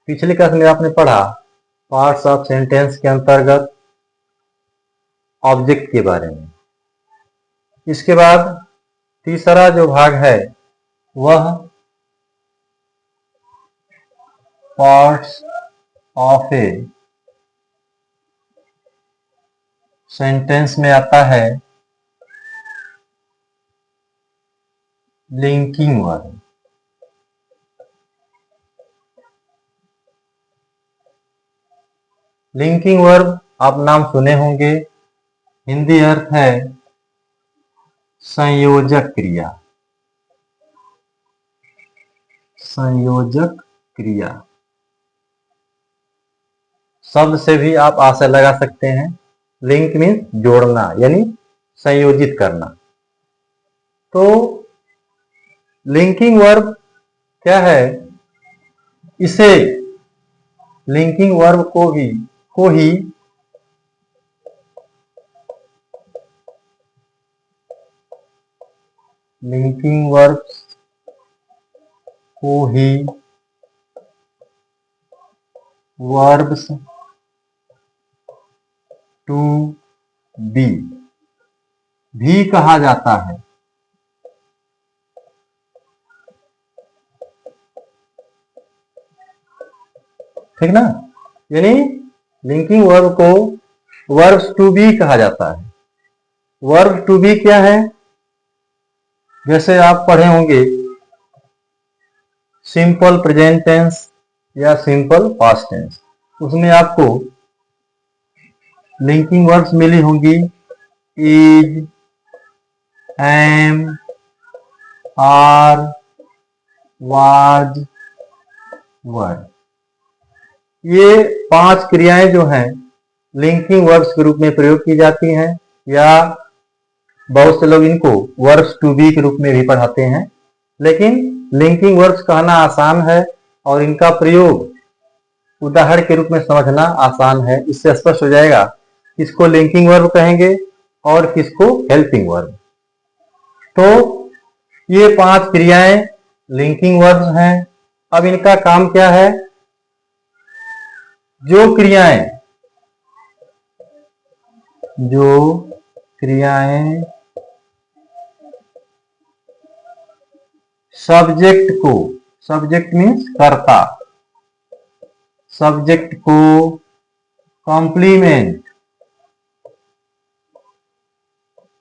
पिछले क्लास में आपने पढ़ा पार्ट्स ऑफ सेंटेंस के अंतर्गत ऑब्जेक्ट के बारे में। इसके बाद तीसरा जो भाग है वह पार्ट्स ऑफ ए सेंटेंस में आता है लिंकिंग वर्ब। लिंकिंग वर्ब आप नाम सुने होंगे, हिंदी अर्थ है संयोजक क्रिया। संयोजक क्रिया शब्द से भी आप आशय लगा सकते हैं। लिंक मीन्स जोड़ना यानी संयोजित करना। तो लिंकिंग वर्ब क्या है? इसे लिंकिंग वर्ब को ही लिंकिंग वर्ब को ही वर्ब्स टू बी भी कहा जाता है। ठीक ना? यानी लिंकिंग वर्ब को वर्ब्स टू बी कहा जाता है। वर्ब टू बी क्या है? जैसे आप पढ़े होंगे सिंपल प्रेजेंट टेंस या सिंपल पास्ट टेंस, उसमें आपको लिंकिंग वर्ब्स मिली होंगी इज, एम, आर, वाज, वर। ये 5 क्रियाएं जो हैं लिंकिंग वर्ब्स के रूप में प्रयोग की जाती हैं, या बहुत से लोग इनको वर्ब्स टू बी के रूप में भी पढ़ाते हैं। लेकिन लिंकिंग वर्ब्स कहना आसान है और इनका प्रयोग उदाहरण के रूप में समझना आसान है। इससे स्पष्ट हो जाएगा किसको लिंकिंग वर्ब कहेंगे और किसको हेल्पिंग वर्ब। तो ये 5 क्रियाएं लिंकिंग वर्ब्स हैं। अब इनका काम क्या है? जो क्रियाएं सब्जेक्ट मीन्स कर्ता, सब्जेक्ट को कॉम्प्लीमेंट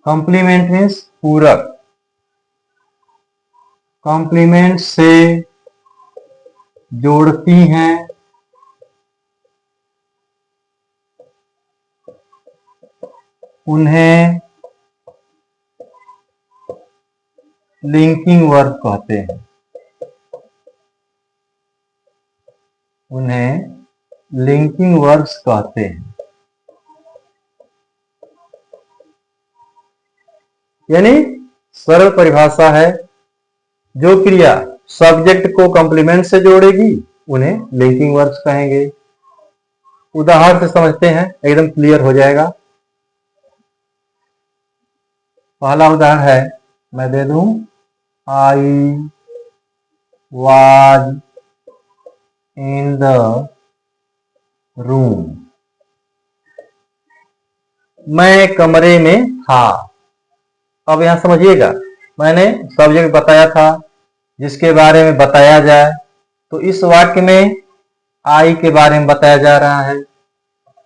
मीन्स पूरक, कॉम्प्लीमेंट से जोड़ती हैं, उन्हें लिंकिंग वर्ब कहते हैं। उन्हें लिंकिंग वर्ब्स कहते हैं। यानी सरल परिभाषा है, जो क्रिया सब्जेक्ट को कॉम्प्लीमेंट से जोड़ेगी उन्हें लिंकिंग वर्ब्स कहेंगे। उदाहरण से समझते हैं, एकदम क्लियर हो जाएगा। पहला उदाहरण है, मैं दे दूं, I was in the room. मैं कमरे में था। अब यहां समझिएगा, मैंने सब्जेक्ट बताया था जिसके बारे में बताया जाए, तो इस वाक्य में आई के बारे में बताया जा रहा है,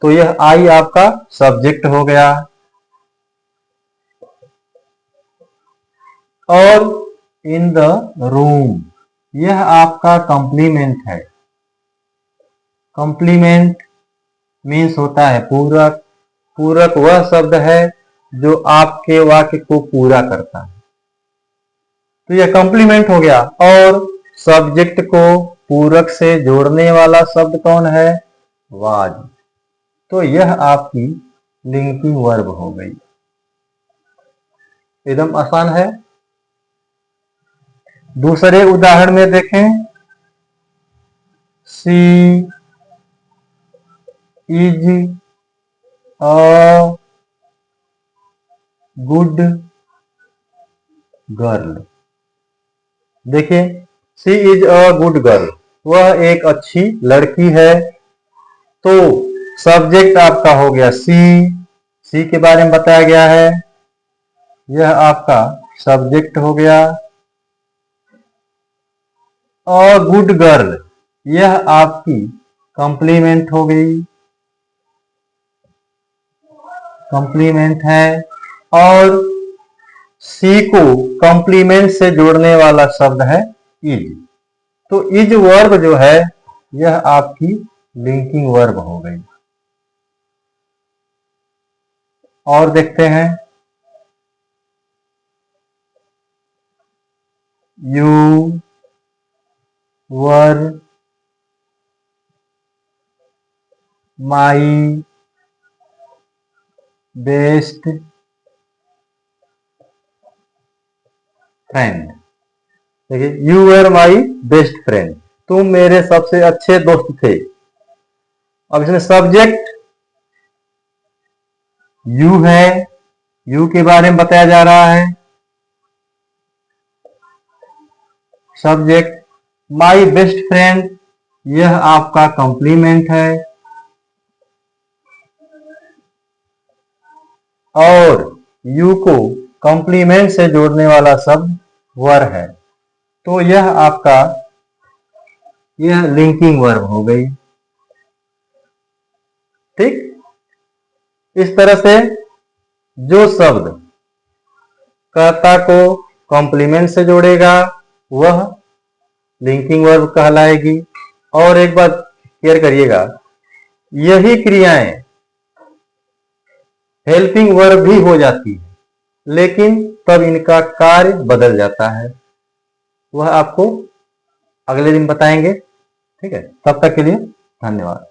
तो यह आई आपका सब्जेक्ट हो गया। और इन द रूम यह आपका कॉम्प्लीमेंट है। कॉम्प्लीमेंट मीन्स होता है पूरक। पूरक वह शब्द है जो आपके वाक्य को पूरा करता है, तो यह कॉम्प्लीमेंट हो गया। और सब्जेक्ट को पूरक से जोड़ने वाला शब्द कौन है? वाज। तो यह आपकी लिंकिंग वर्ब हो गई। एकदम आसान है। दूसरे उदाहरण में देखें, सी इज अ गुड गर्ल। देखिए, सी इज अ गुड गर्ल, वह एक अच्छी लड़की है। तो सब्जेक्ट आपका हो गया सी के बारे में बताया गया है, यह आपका सब्जेक्ट हो गया। और गुड गर्ल, यह आपकी कॉम्प्लीमेंट हो गई, कॉम्प्लीमेंट है। और सी को कॉम्प्लीमेंट से जोड़ने वाला शब्द है इज। तो इज वर्ब जो है यह आपकी लिंकिंग वर्ब हो गई। और देखते हैं, you were my best friend. देखिए, you were my best friend, तुम मेरे सबसे अच्छे दोस्त थे। अब इसमें सब्जेक्ट यू है, यू के बारे में बताया जा रहा है। सब्जेक्ट माई बेस्ट फ्रेंड, यह आपका कॉम्प्लीमेंट है। और यू को कॉम्प्लीमेंट से जोड़ने वाला शब्द वर है। तो यह आपका यह लिंकिंग वर्ब हो गई। ठीक, इस तरह से जो शब्द कर्ता को कॉम्प्लीमेंट से जोड़ेगा वह लिंकिंग वर्ब कहलाएगी। और एक बात क्लियर करिएगा, यही क्रियाएं हेल्पिंग वर्ब भी हो जाती है, लेकिन तब इनका कार्य बदल जाता है। वह आपको अगले दिन बताएंगे। ठीक है, तब तक के लिए धन्यवाद।